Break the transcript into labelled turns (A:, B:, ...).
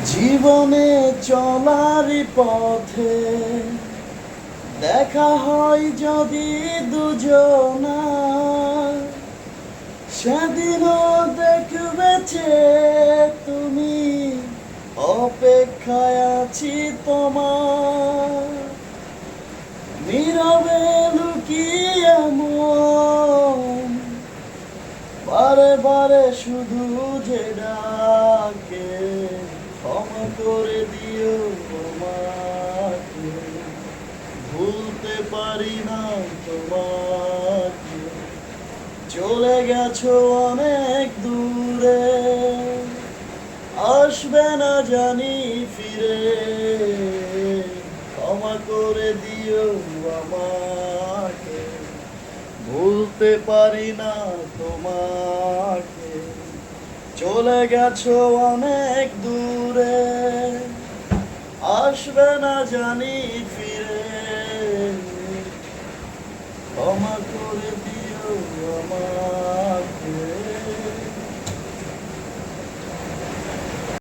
A: জীবনে চলারই পথে দেখা হয় যদি দুজনা, সেদিনও দেখবে যে তুমি, অপেক্ষায় আছি তোমার। নীরবে লুকিয়ে মন বারে বারে শুধু যে ডাকে, ক্ষমা করে দিও তোমাকে, ভুলতে পারি না তোমাকে। চলে গেছো অনেক দূরে, আসবে না জানি ফিরে, ক্ষমা করে দিও আমাকে, ভুলতে পারি না তোমাকে। চলে গেছো অনেক দূরে, আসবে না জানি ফিরে।